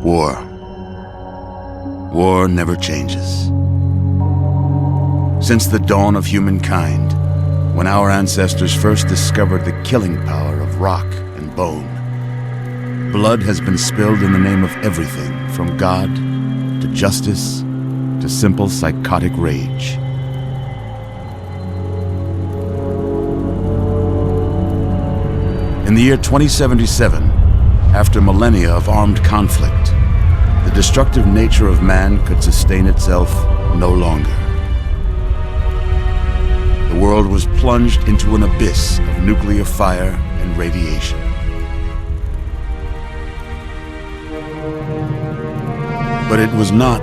War. War never changes. Since the dawn of humankind, when our ancestors first discovered the killing power of rock and bone, blood has been spilled in the name of everything from God to justice to simple psychotic rage. In the year 2077, after millennia of armed conflict, the destructive nature of man could sustain itself no longer. The world was plunged into an abyss of nuclear fire and radiation. But it was not,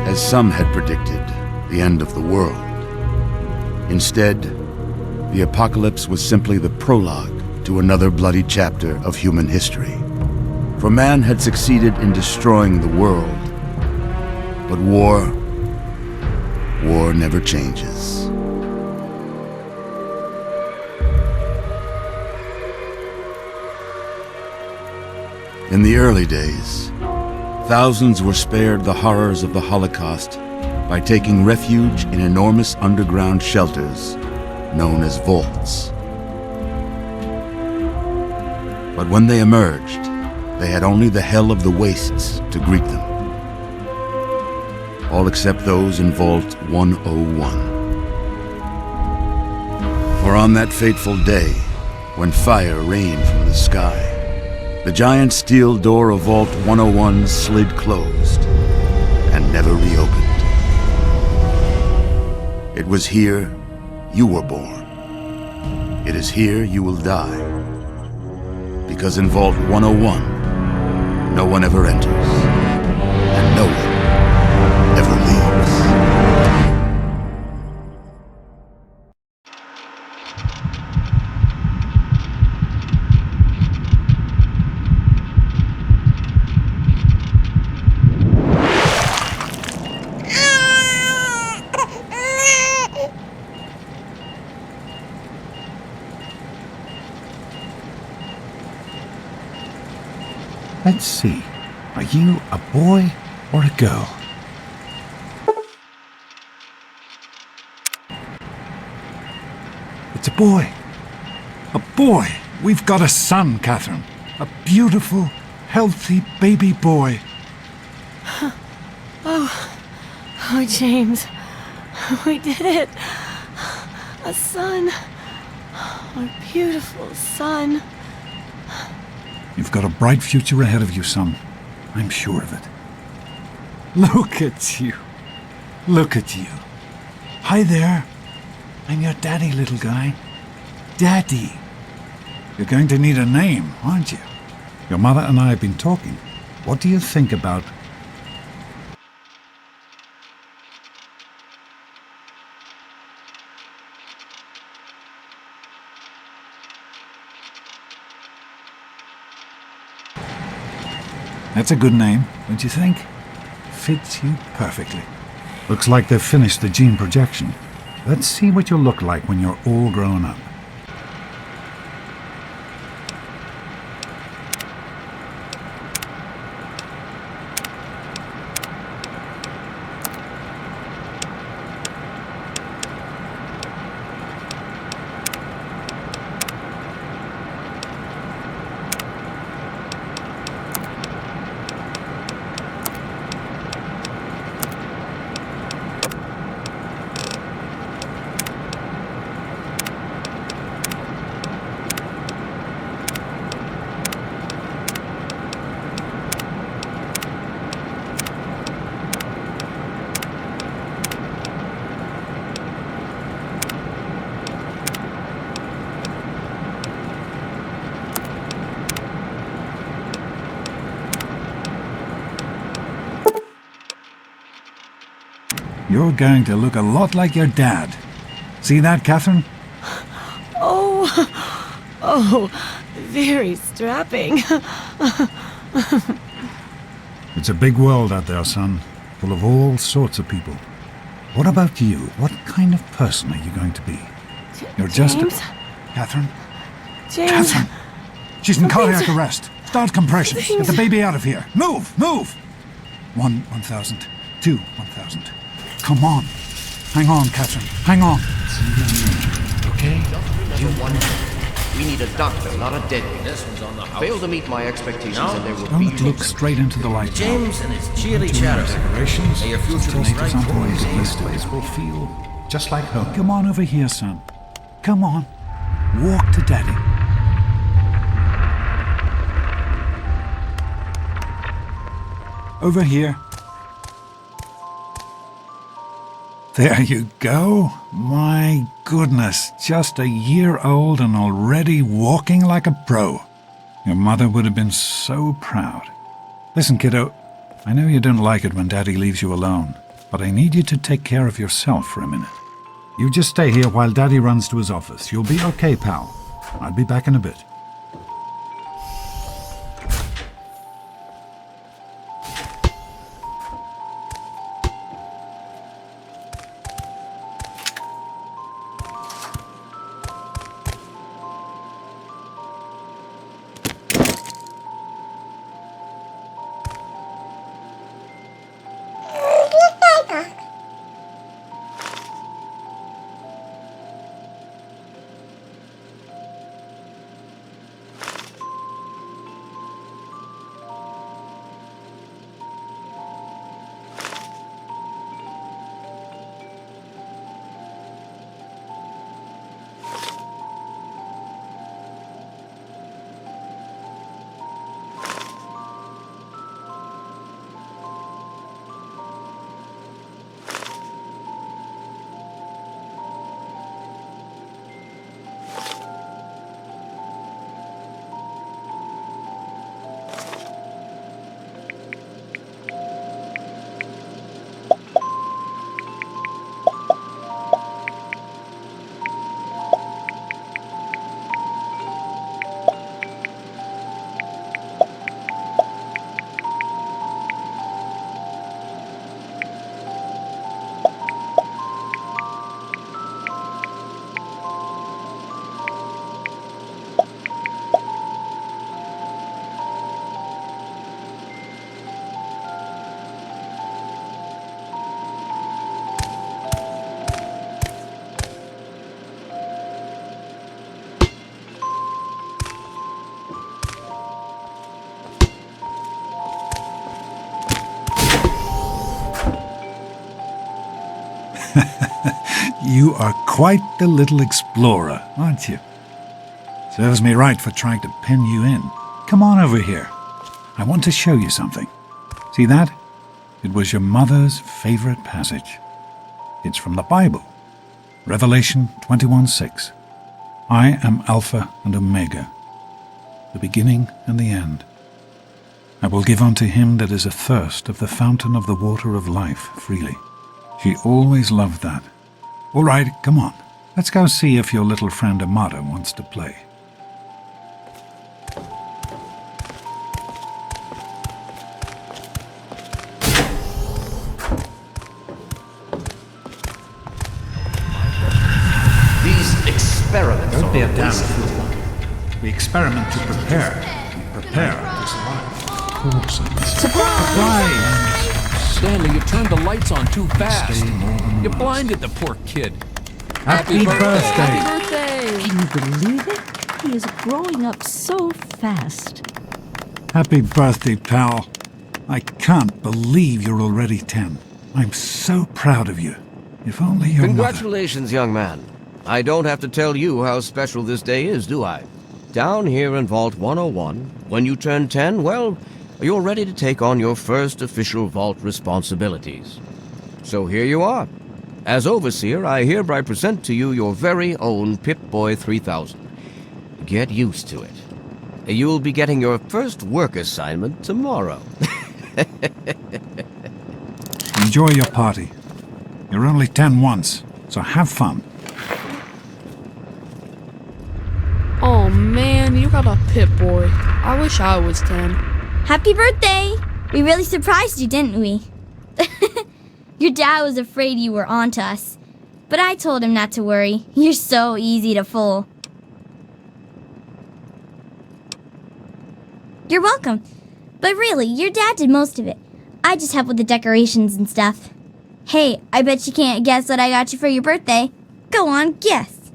as some had predicted, the end of the world. Instead, the apocalypse was simply the prologue to another bloody chapter of human history. For man had succeeded in destroying the world, but war never changes. In the early days, thousands were spared the horrors of the Holocaust by taking refuge in enormous underground shelters known as vaults. But when they emerged, they had only the hell of the wastes to greet them. All except those in Vault 101. For on that fateful day, when fire rained from the sky, the giant steel door of Vault 101 slid closed and never reopened. It was here you were born. It is here you will die. Because in Vault 101, no one ever enters, and no one ever leaves. Let's see. Are you a boy or a girl? It's a boy. A boy! We've got a son, Catherine. A beautiful, healthy baby boy. Oh, James. We did it. A son. A beautiful son. You've got a bright future ahead of you, son. I'm sure of it. Look at you. Look at you. Hi there. I'm your daddy, little guy. Daddy. You're going to need a name, aren't you? Your mother and I have been talking. What do you think about... That's a good name, don't you think? Fits you perfectly. Looks like they've finished the gene projection. Let's see what you'll look like when you're all grown up. You're going to look a lot like your dad. See that, Catherine? Oh, very strapping. It's a big world out there, son, full of all sorts of people. What about you? What kind of person are you going to be? You're just James? Catherine? James. Catherine! She's in cardiac arrest. Start compressions. Get the baby out of here. Move! Move! 1,000. 2, 1,000. Come on. Hang on, Catherine. Hang on. Okay? We need a doctor, not a deadbeat. This one's on the house. Fail to meet my expectations and there will Don't be... look straight into the light. James and his chili chatter. Decorations. May your future Just be bright. some ways James, this place will feel just like home. Come on over here, son. Come on. Walk to Daddy. Over here. There you go. My goodness, just a year old and already walking like a pro. Your mother would have been so proud. Listen, kiddo, I know you don't like it when Daddy leaves you alone, but I need you to take care of yourself for a minute. You just stay here while Daddy runs to his office. You'll be okay, pal. I'll be back in a bit. You are quite the little explorer, aren't you? Serves me right for trying to pin you in. Come on over here. I want to show you something. See that? It was your mother's favorite passage. It's from the Bible. Revelation 21:6. I am Alpha and Omega, the beginning and the end. I will give unto him that is athirst of the fountain of the water of life freely. She always loved that. All right, come on. Let's go see if your little friend Amada wants to play. These experiments Don't be a are damn wasted. fool. We experiment to prepare. We prepare to survive. Of course I must. Surprise! Stanley, you turned the lights on too fast. You blinded the poor kid. Happy birthday! Can you believe it? He is growing up so fast. Happy birthday, pal. I can't believe you're already 10. I'm so proud of you. If only your mother... Congratulations, young man. I don't have to tell you how special this day is, do I? Down here in Vault 101, when you turn 10, well, you're ready to take on your first official vault responsibilities. So here you are. As Overseer, I hereby present to you your very own Pip-Boy 3000. Get used to it. You'll be getting your first work assignment tomorrow. Enjoy your party. You're only 10 once, so have fun. Oh man, you got a Pip-Boy. I wish I was 10. Happy birthday! We really surprised you, didn't we? Your dad was afraid you were onto us, but I told him not to worry. You're so easy to fool. You're welcome. But really, your dad did most of it. I just help with the decorations and stuff. Hey, I bet you can't guess what I got you for your birthday. Go on, guess.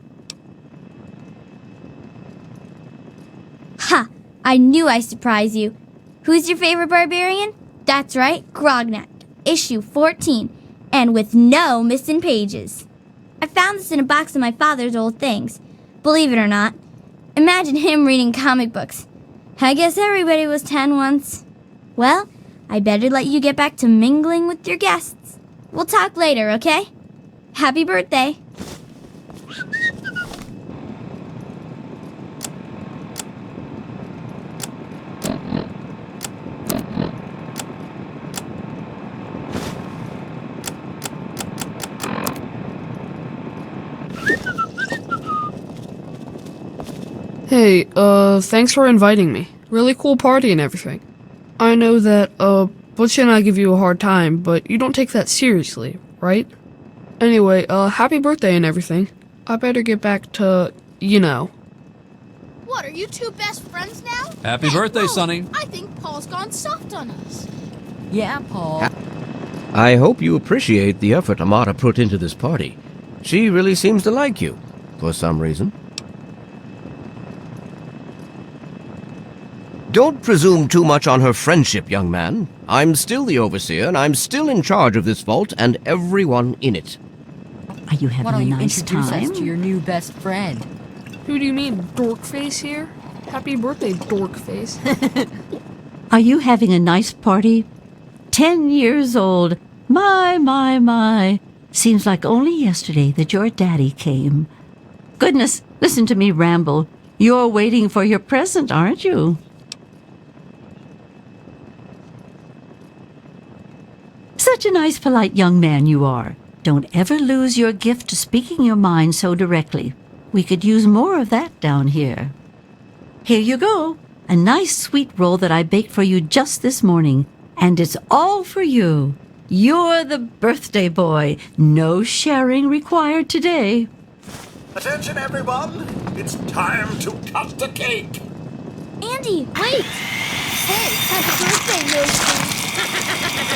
Ha! I knew I'd surprise you. Who's your favorite barbarian? That's right, Grognak, issue 14, and with no missing pages. I found this in a box of my father's old things. Believe it or not, imagine him reading comic books. I guess everybody was 10 once. Well, I better let you get back to mingling with your guests. We'll talk later, okay? Happy birthday. Hey, thanks for inviting me. Really cool party and everything. I know that, Butch and I give you a hard time, but you don't take that seriously, right? Anyway, happy birthday and everything. I better get back to, you know. What, are you two best friends now? Happy birthday, Paul, Sonny. I think Paul's gone soft on us. Yeah, Paul. I hope you appreciate the effort Amata put into this party. She really seems to like you, for some reason. Don't presume too much on her friendship, young man. I'm still the overseer, and I'm still in charge of this vault and everyone in it. Are you having Why don't a you nice introduce time? us to your new best friend? Who do you mean, Dorkface here? Happy birthday, Dorkface. Are you having a nice party? 10 years old. My. Seems like only yesterday that your daddy came. Goodness, listen to me ramble. You're waiting for your present, aren't you? Such a nice, polite young man you are. Don't ever lose your gift to speaking your mind so directly. We could use more of that down here. Here you go. A nice sweet roll that I baked for you just this morning. And it's all for you. You're the birthday boy. No sharing required today. Attention, everyone. It's time to cut the cake. Andy, wait! Hey, happy birthday, Yoshi.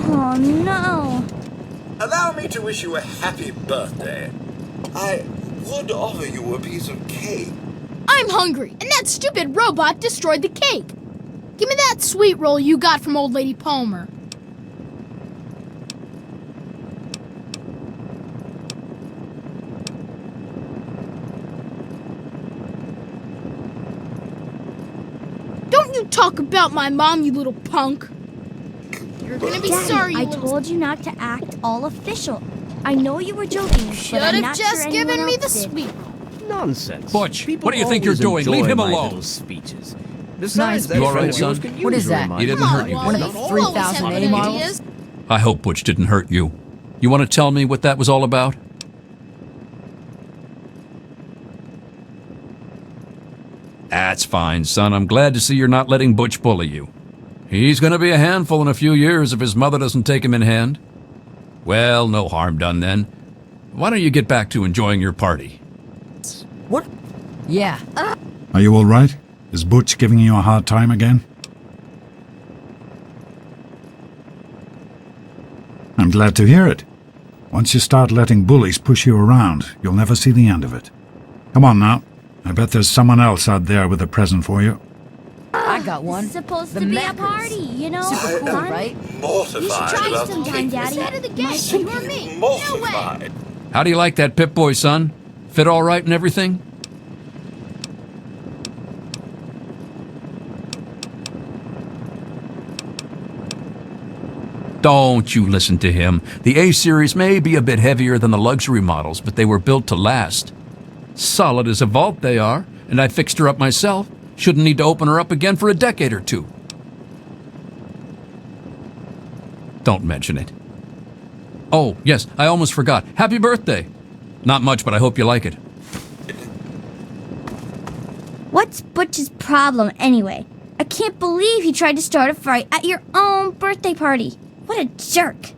Oh, no. Allow me to wish you a happy birthday. I would offer you a piece of cake. I'm hungry, and that stupid robot destroyed the cake. Give me that sweet roll you got from Old Lady Palmer. Don't you talk about my mom, you little punk. You're gonna be Daddy, sorry, you I little... told you not to act all official. I know you were joking, Should but I'm have not just sure given anyone me else the did. sweet roll. Nonsense. Butch, People what do you think you're always doing? Leave enjoy him my alone. little speeches. Nice, Besides, that you all right, friend of yours son? could What use is a that? reminder. He didn't Come hurt on, you. Wally. One of the You always 3,000 have A good models? ideas. I hope Butch didn't hurt you. You want to tell me what that was all about? That's fine, son. I'm glad to see you're not letting Butch bully you. He's going to be a handful in a few years if his mother doesn't take him in hand. Well, no harm done then. Why don't you get back to enjoying your party? What? Yeah. Are you all right? Is Butch giving you a hard time again? I'm glad to hear it. Once you start letting bullies push you around, you'll never see the end of it. Come on now. I bet there's someone else out there with a present for you. I got one. It's supposed The to be Mackers. a party, you know? Super cool, Fun. right? Mortified You should try about sometime, the cake. Daddy. Out of the game, Might you be or me? Mortified. How do you like that Pip-Boy, son? Fit all right and everything? Don't you listen to him. The A-Series may be a bit heavier than the luxury models, but they were built to last. Solid as a vault they are, and I fixed her up myself. Shouldn't need to open her up again for a decade or two. Don't mention it. Oh, yes, I almost forgot. Happy birthday! Not much, but I hope you like it. What's Butch's problem anyway? I can't believe he tried to start a fight at your own birthday party. What a jerk.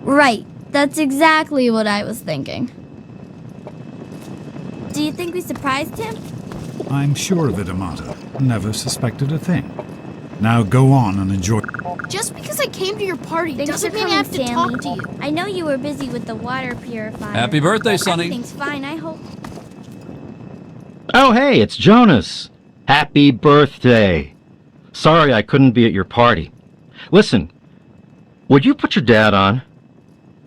Right. That's exactly what I was thinking. Do you think we surprised him? I'm sure of it, Amata. Never suspected a thing. Now go on and enjoy. Just because I came to your party Thanks doesn't for mean I have to coming, talk Stanley. to you. I know you were busy with the water purifier. Happy birthday, Sonny. Everything's fine, I hope. Oh, hey, it's Jonas. Happy birthday. Sorry I couldn't be at your party. Listen, would you put your dad on?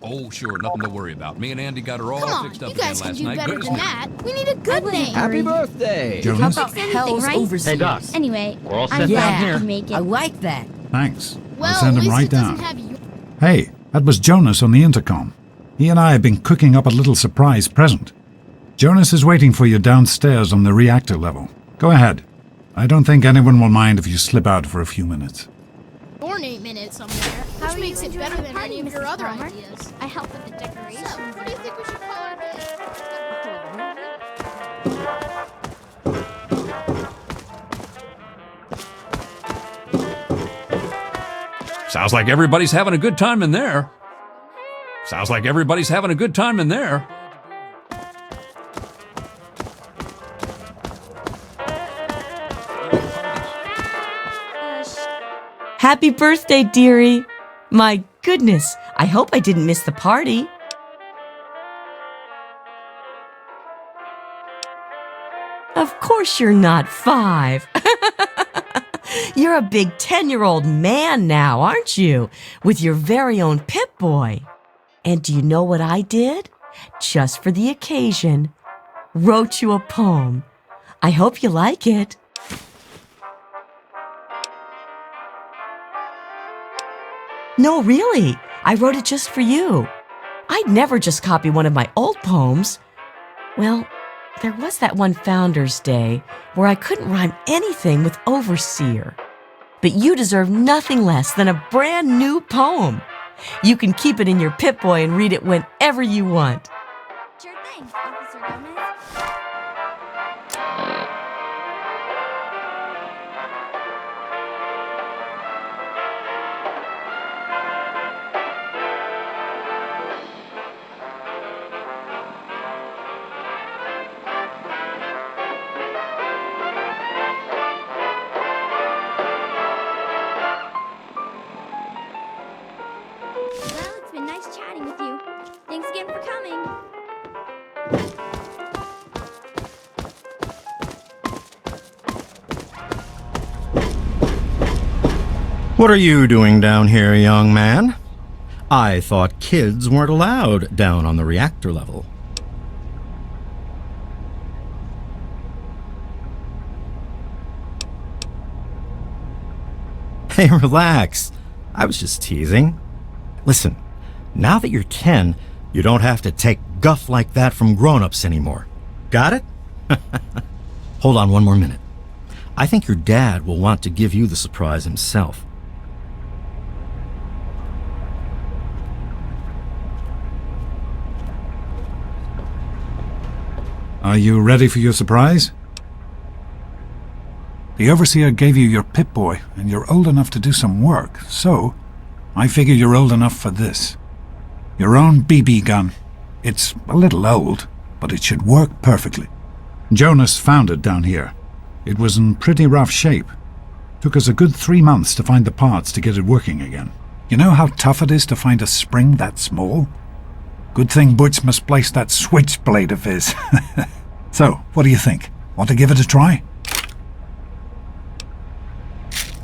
Oh, sure, nothing to worry about. Me and Andy got her all Come on, fixed up you again guys can last do night. better Good as than new. that. We need a good name. Happy birthday! Jonas? How about Fix Hell's anything, right? Overseers? Hey, Doc. Anyway, We're all I'm set glad down you here. could make I it. like that. Thanks. Well, I'll send at him least right it doesn't down. have you. Hey, that was Jonas on the intercom. He and I have been cooking up a little surprise present. Jonas is waiting for you downstairs on the reactor level. Go ahead. I don't think anyone will mind if you slip out for a few minutes. Born 8 minutes somewhere, How which are makes you it enjoying better the than party, any of your Mrs. other Palmer? ideas. I helped with the decorations. So, what do you think we should call our day? Sounds like everybody's having a good time in there. Sounds like everybody's having a good time in there. Happy birthday, dearie. My goodness, I hope I didn't miss the party. Of course you're not 5. You're a big 10-year-old man now, aren't you? With your very own Pip-Boy. And do you know what I did? Just for the occasion. Wrote you a poem. I hope you like it. No, really. I wrote it just for you. I'd never just copy one of my old poems. Well, there was that one Founder's Day where I couldn't rhyme anything with overseer. But you deserve nothing less than a brand new poem. You can keep it in your Pip-Boy and read it whenever you want. Sure thing, Officer Gomez. Well, it's been nice chatting with you. Thanks again for coming. What are you doing down here, young man? I thought kids weren't allowed down on the reactor level. Hey, relax. I was just teasing. Listen, now that you're 10, you don't have to take guff like that from grown-ups anymore. Got it? Hold on one more minute. I think your dad will want to give you the surprise himself. Are you ready for your surprise? The Overseer gave you your Pip-Boy, and you're old enough to do some work, so I figure you're old enough for this. Your own BB gun. It's a little old, but it should work perfectly. Jonas found it down here. It was in pretty rough shape. Took us a good 3 months to find the parts to get it working again. You know how tough it is to find a spring that small? Good thing Butch misplaced that switchblade of his. So, what do you think? Want to give it a try?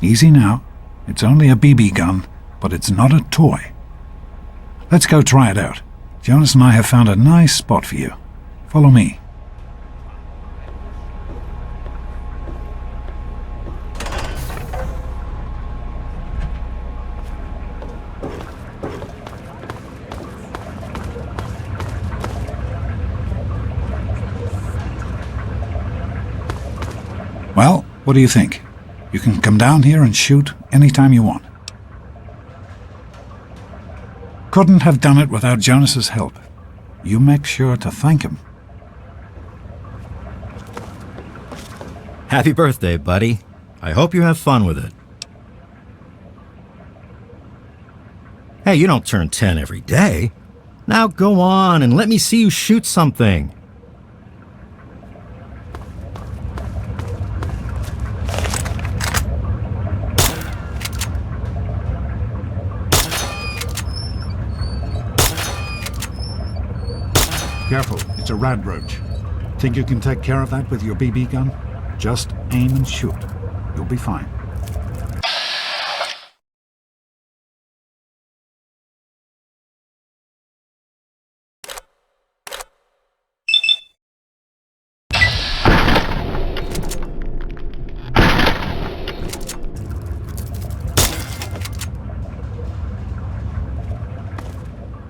Easy now. It's only a BB gun, but it's not a toy. Let's go try it out. Jonas and I have found a nice spot for you. Follow me. Well, what do you think? You can come down here and shoot anytime you want. Couldn't have done it without Jonas's help. You make sure to thank him. Happy birthday, buddy. I hope you have fun with it. Hey, you don't turn 10 every day. Now go on and let me see you shoot something. Careful, it's a radroach. Think you can take care of that with your BB gun? Just aim and shoot. You'll be fine.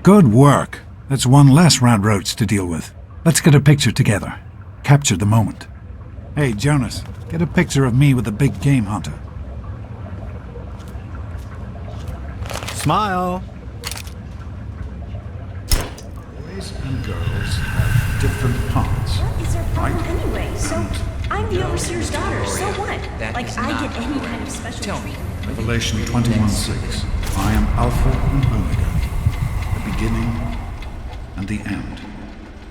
Good work. That's one less radroach to deal with. Let's get a picture together. Capture the moment. Hey, Jonas, get a picture of me with the big game hunter. Smile. Boys and girls have different parts. What is their problem right? anyway? So, I'm the overseer's daughter, so what? Like, I get any kind of special treatment. Revelation 21:6. I am Alpha and Omega, the beginning and the end.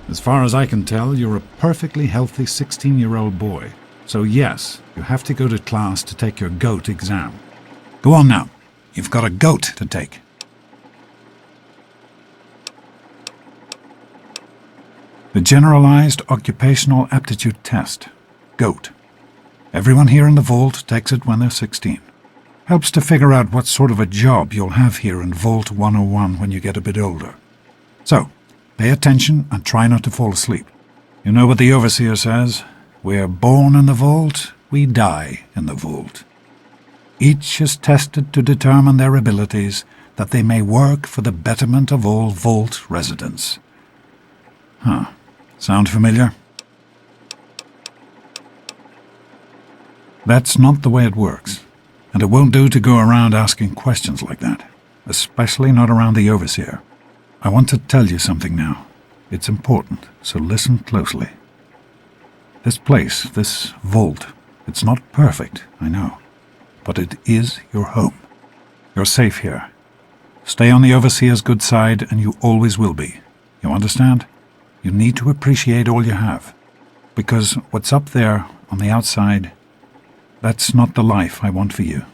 As far as I can tell, you're a perfectly healthy 16-year-old boy. So yes, you have to go to class to take your GOAT exam. Go on now. You've got a GOAT to take. The Generalized Occupational Aptitude Test, GOAT. Everyone here in the Vault takes it when they're 16. Helps to figure out what sort of a job you'll have here in Vault 101 when you get a bit older. So, pay attention and try not to fall asleep. You know what the Overseer says? We're born in the Vault, we die in the Vault. Each is tested to determine their abilities, that they may work for the betterment of all Vault residents. Huh. Sound familiar? That's not the way it works, and it won't do to go around asking questions like that, especially not around the Overseer. I want to tell you something now. It's important, so listen closely. This place, this vault, it's not perfect, I know, but it is your home. You're safe here. Stay on the Overseer's good side, and you always will be. You understand? You need to appreciate all you have, because what's up there on the outside, that's not the life I want for you.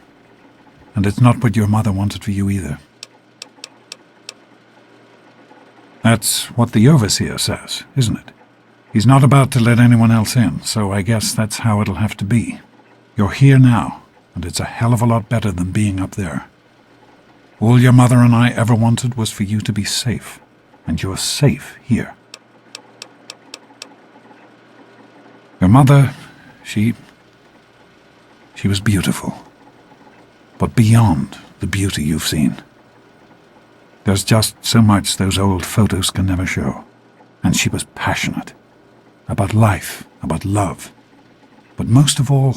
And it's not what your mother wanted for you either. That's what the Overseer says, isn't it? He's not about to let anyone else in, so I guess that's how it'll have to be. You're here now, and it's a hell of a lot better than being up there. All your mother and I ever wanted was for you to be safe, and you're safe here. Your mother, she was beautiful, but beyond the beauty you've seen. There's just so much those old photos can never show. And she was passionate. About life, about love. But most of all,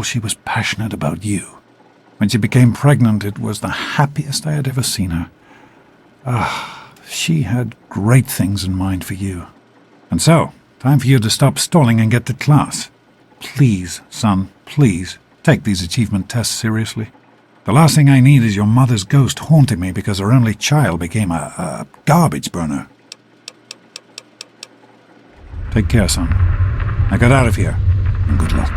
she was passionate about you. When she became pregnant, it was the happiest I had ever seen her. She had great things in mind for you. And so, time for you to stop stalling and get to class. Please, son, please, take these achievement tests seriously. The last thing I need is your mother's ghost haunting me because her only child became a garbage burner. Take care, son. Now get out of here, and good luck.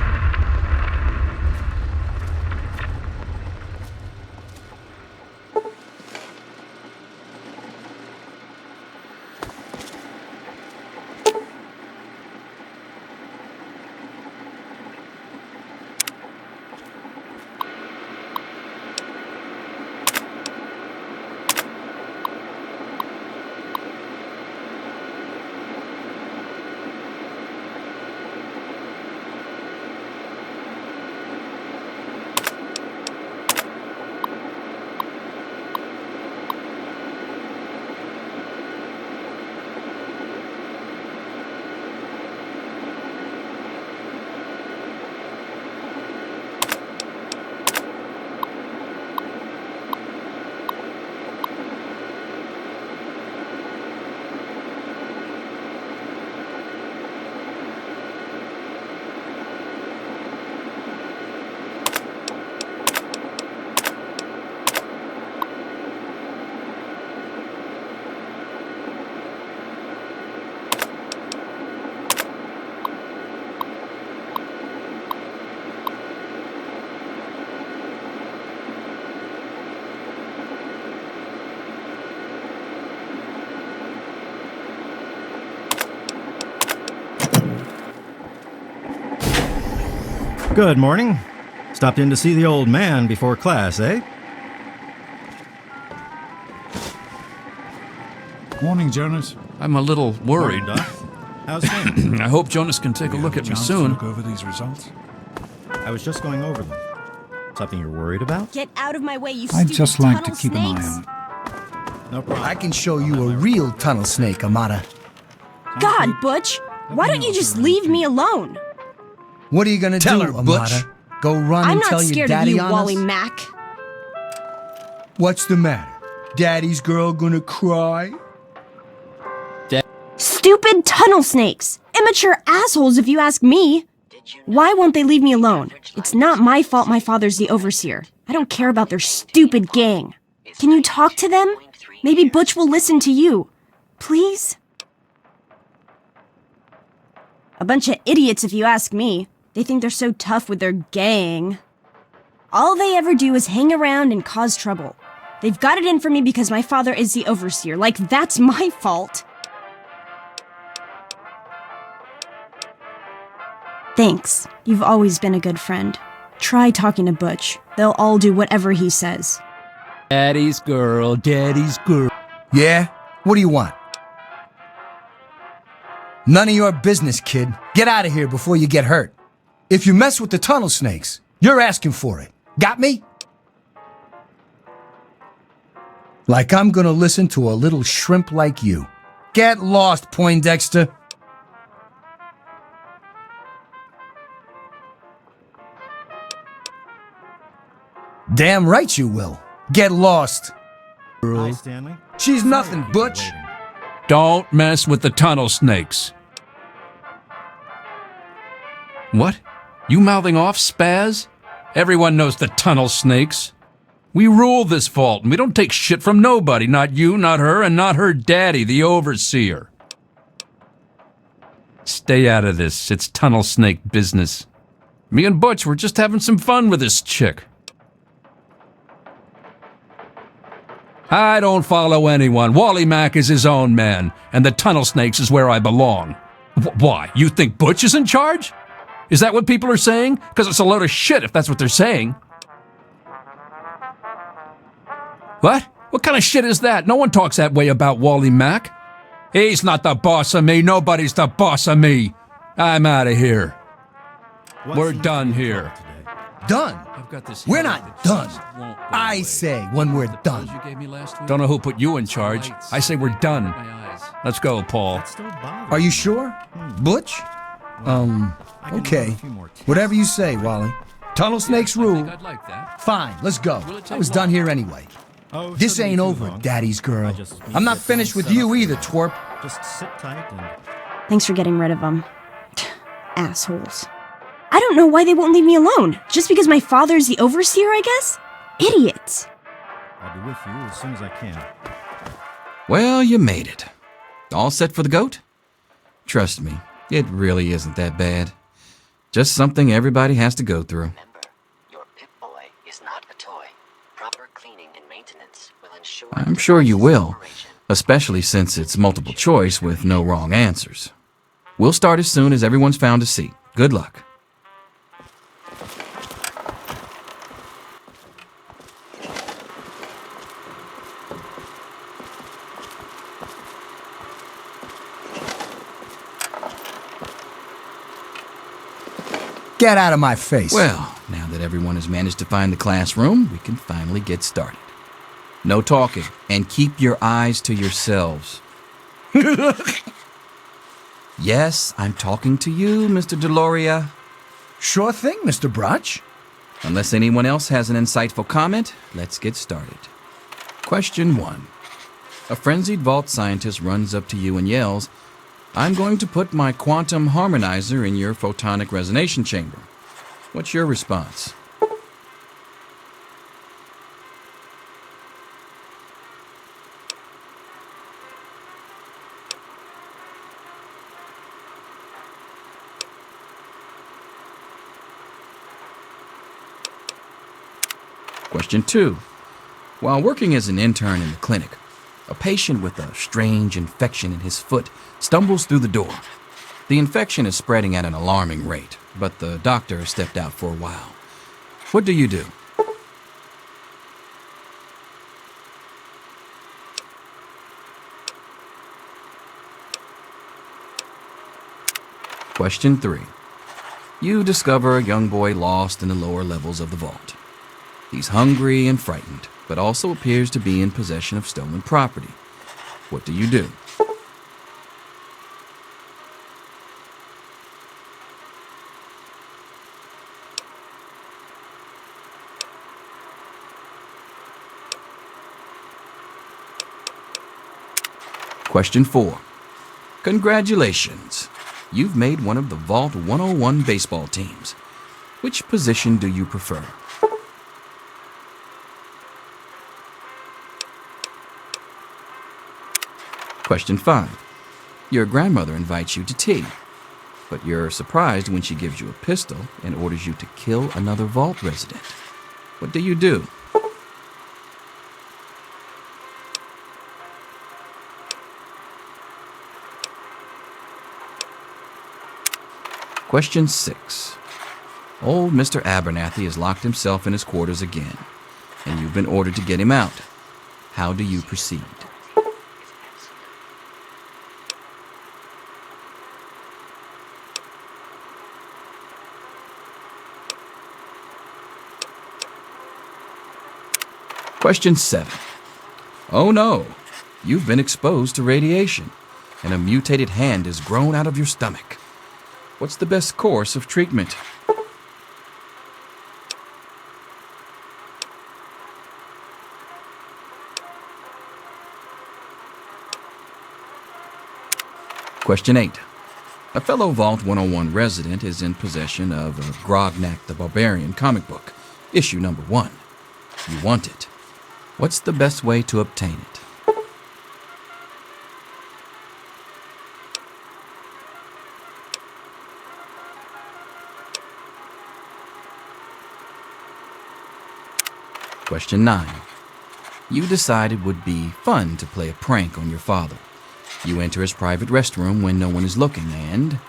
Good morning. Stopped in to see the old man before class, eh? Morning, Jonas. I'm a little worried. Morning, Doc. How's things? I hope Jonas can take a look at me soon. Look over these results. I was just going over them. Something you're worried about? Get out of my way, you I'd stupid just like to tunnel keep an snakes. eye on it. No problem. I can show you a real tunnel snake, Amata. God, Butch, why don't you just leave me alone? What are you gonna Tell do, her, Amata? Butch. Go run I'm and not tell your scared of daddy you, on Wally us? Mack. What's the matter? Daddy's girl gonna cry? Stupid tunnel snakes! Immature assholes, if you ask me. Why won't they leave me alone? It's not my fault my father's the overseer. I don't care about their stupid gang. Can you talk to them? Maybe Butch will listen to you. Please? A bunch of idiots, if you ask me. They think they're so tough with their gang. All they ever do is hang around and cause trouble. They've got it in for me because my father is the overseer. Like, that's my fault. Thanks. You've always been a good friend. Try talking to Butch. They'll all do whatever he says. Daddy's girl, daddy's girl. Yeah? What do you want? None of your business, kid. Get out of here before you get hurt. If you mess with the tunnel snakes, you're asking for it. Got me? Like I'm gonna listen to a little shrimp like you. Get lost, Poindexter. Damn right you will. Get lost. Hi, Stanley. She's nothing, Butch. Don't mess with the tunnel snakes. What? You mouthing off, Spaz? Everyone knows the tunnel snakes. We rule this vault, and we don't take shit from nobody. Not you, not her, and not her daddy, the overseer. Stay out of this. It's tunnel snake business. Me and Butch were just having some fun with this chick. I don't follow anyone. Wally Mack is his own man, and the tunnel snakes is where I belong. Why? You think Butch is in charge? Is that what people are saying? Because it's a load of shit if that's what they're saying. What? What kind of shit is that? No one talks that way about Wally Mack. He's not the boss of me. Nobody's the boss of me. I'm out of here. We're done here. Done? We're not done. I say when we're done. Don't know who put you in charge. I say we're done. Let's go, Paul. Are you sure? Butch? Okay. Whatever you say, Wally. Tunnel snakes rule. Fine, let's go. I was done here anyway. This ain't over, Daddy's girl. I'm not finished with you either, twerp. Just sit tight and... Thanks for getting rid of them. Assholes. I don't know why they won't leave me alone. Just because my father's the overseer, I guess? Idiots. I'll be with you as soon as I can. Well, you made it. All set for the goat? Trust me, it really isn't that bad. Just something everybody has to go through. Your Pip-Boy is not a toy. Proper cleaning and maintenance will ensure... I'm sure you will, especially since it's multiple choice with no wrong answers. We'll start as soon as everyone's found a seat. Good luck. Get out of my face. Well, now that everyone has managed to find the classroom, we can finally get started. No talking, and keep your eyes to yourselves. Yes, I'm talking to you, Mr. Deloria. Sure thing, Mr. Brotch. Unless anyone else has an insightful comment, let's get started. Question 1. A frenzied vault scientist runs up to you and yells, "I'm going to put my quantum harmonizer in your photonic resonation chamber." What's your response? Question 2. While working as an intern in the clinic, a patient with a strange infection in his foot stumbles through the door. The infection is spreading at an alarming rate. but the doctor stepped out for a while. What do you do? Question 3. You discover a young boy lost in the lower levels of the vault. He's hungry and frightened, but also appears to be in possession of stolen property. What do you do? Question 4. Congratulations! You've made one of the Vault 101 baseball teams. Which position do you prefer? Question 5. Your grandmother invites you to tea, but you're surprised when she gives you a pistol and orders you to kill another Vault resident. What do you do? Question 6. Old Mr. Abernathy has locked himself in his quarters again, and you've been ordered to get him out. How do you proceed? Question 7. Oh no, you've been exposed to radiation, and a mutated hand has grown out of your stomach. What's the best course of treatment? Question 8. A fellow Vault 101 resident is in possession of a Grognak the Barbarian comic book, issue number 1. You want it. What's the best way to obtain it? Question 9. You decide it would be fun to play a prank on your father. You enter his private restroom when no one is looking and...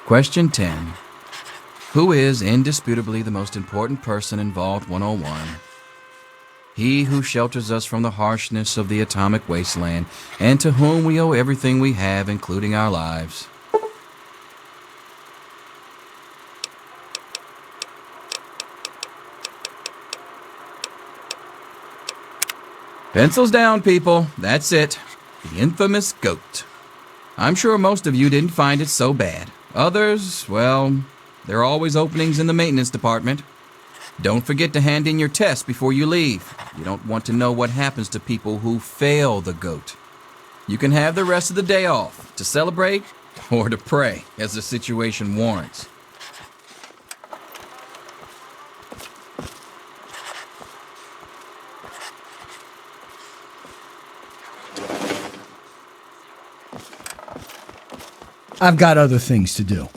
Question 10. Who is indisputably the most important person in Vault 101? He who shelters us from the harshness of the atomic wasteland, and to whom we owe everything we have, including our lives. Pencils down, people. That's it. The infamous goat. I'm sure most of you didn't find it so bad. Others, well, there are always openings in the maintenance department. Don't forget to hand in your test before you leave. You don't want to know what happens to people who fail the GOAT. You can have the rest of the day off to celebrate or to pray as the situation warrants. I've got other things to do.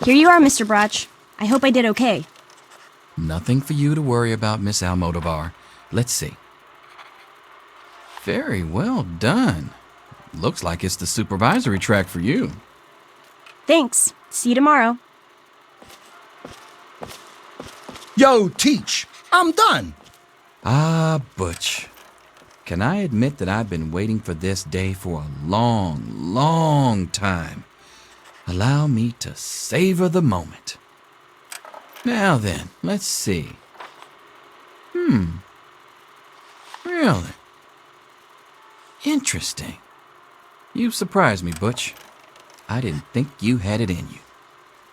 Here you are, Mr. Brotch. I hope I did okay. Nothing for you to worry about, Miss Almodovar. Let's see. Very well done. Looks like it's the supervisory track for you. Thanks. See you tomorrow. Yo, Teach, I'm done. Ah, Butch. Can I admit that I've been waiting for this day for a long, long time? Allow me to savor the moment. Now then, let's see. Really? Interesting. You've surprised me, Butch. I didn't think you had it in you.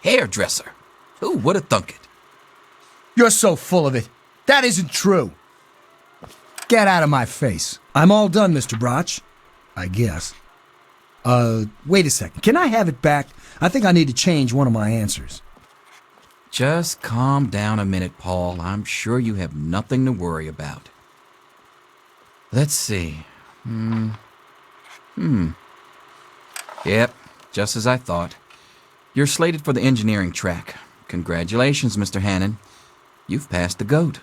Hairdresser. Who would have thunk it? You're so full of it. That isn't true. Get out of my face. I'm all done, Mr. Brotch. I guess. Wait a second. Can I have it back? I think I need to change one of my answers. Just calm down a minute, Paul. I'm sure you have nothing to worry about. Let's see. Yep, just as I thought. You're slated for the engineering track. Congratulations, Mr. Hannon. You've passed the GOAT.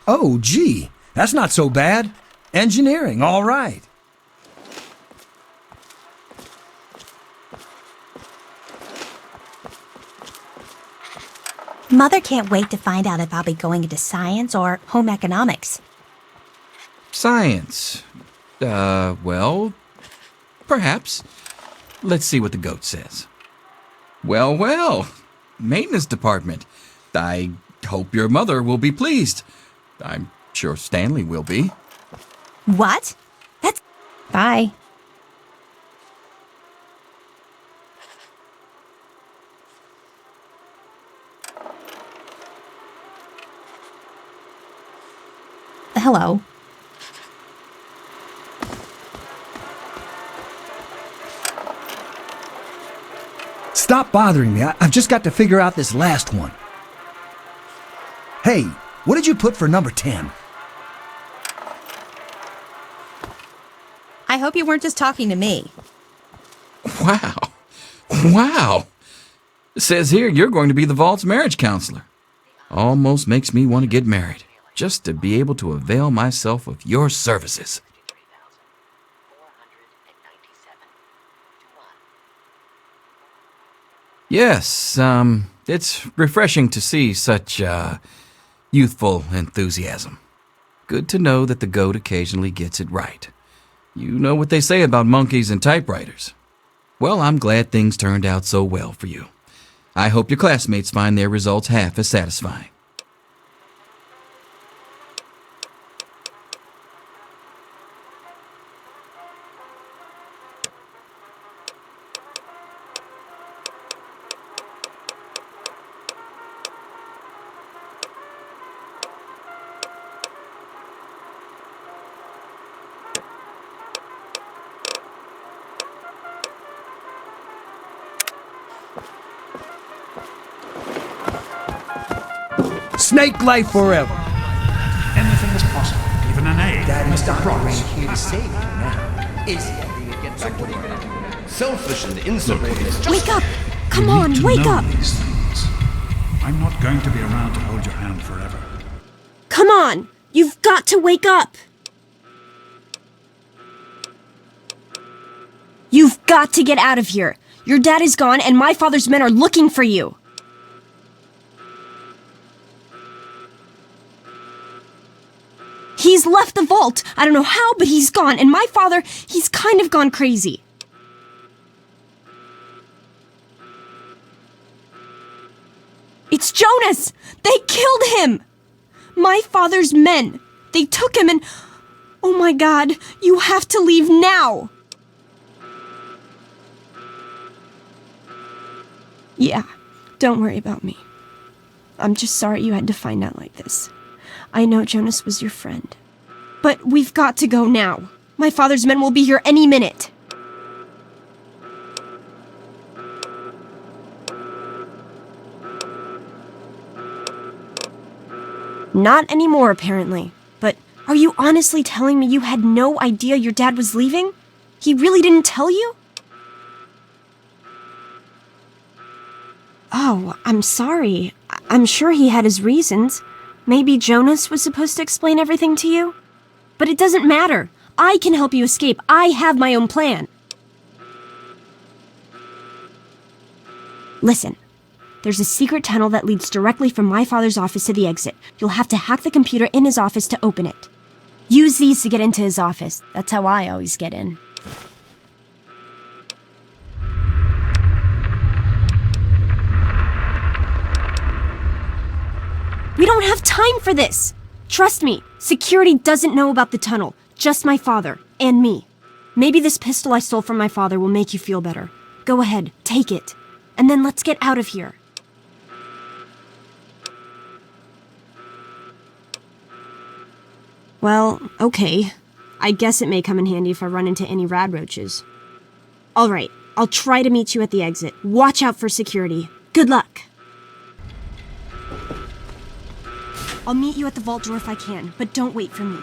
Oh, gee, that's not so bad. Engineering, all right. Mother can't wait to find out if I'll be going into science or home economics. Science. Well, perhaps. Let's see what the GOAT says. Well, maintenance department. I hope your mother will be pleased. I'm sure Stanley will be. What? That's... Bye. Hello. Stop bothering me. I've just got to figure out this last one. Hey, what did you put for number 10? I hope you weren't just talking to me. Wow. It says here you're going to be the Vault's marriage counselor. Almost makes me want to get married, just to be able to avail myself of your services. Yes, it's refreshing to see such, youthful enthusiasm. Good to know that the GOAT occasionally gets it right. You know what they say about monkeys and typewriters. Well, I'm glad things turned out so well for you. I hope your classmates find their results half as satisfying. Snake life forever. Anything is possible, even an egg. Daddy's Mr. Promise. here to save you now. Is Selfish and insolent. Wake up! Come You on, need to wake know up! these things. I'm not going to be around to hold your hand forever. Come on! You've got to wake up! You've got to get out of here! Your dad is gone and my father's men are looking for you! He's left the vault! I don't know how, but he's gone, and my father, he's kind of gone crazy. It's Jonas! They killed him! My father's men! They took him and... Oh my god, you have to leave now! Yeah, don't worry about me. I'm just sorry you had to find out like this. I know Jonas was your friend. But we've got to go now. My father's men will be here any minute. Not anymore, apparently. But are you honestly telling me you had no idea your dad was leaving? He really didn't tell you? Oh, I'm sorry. I'm sure he had his reasons. Maybe Jonas was supposed to explain everything to you? But it doesn't matter. I can help you escape. I have my own plan. Listen. There's a secret tunnel that leads directly from my father's office to the exit. You'll have to hack the computer in his office to open it. Use these to get into his office. That's how I always get in. We don't have time for this! Trust me, security doesn't know about the tunnel. Just my father. And me. Maybe this pistol I stole from my father will make you feel better. Go ahead, take it. And then let's get out of here. Well, okay. I guess it may come in handy if I run into any radroaches. Alright, I'll try to meet you at the exit. Watch out for security. Good luck! I'll meet you at the vault door if I can, but don't wait for me.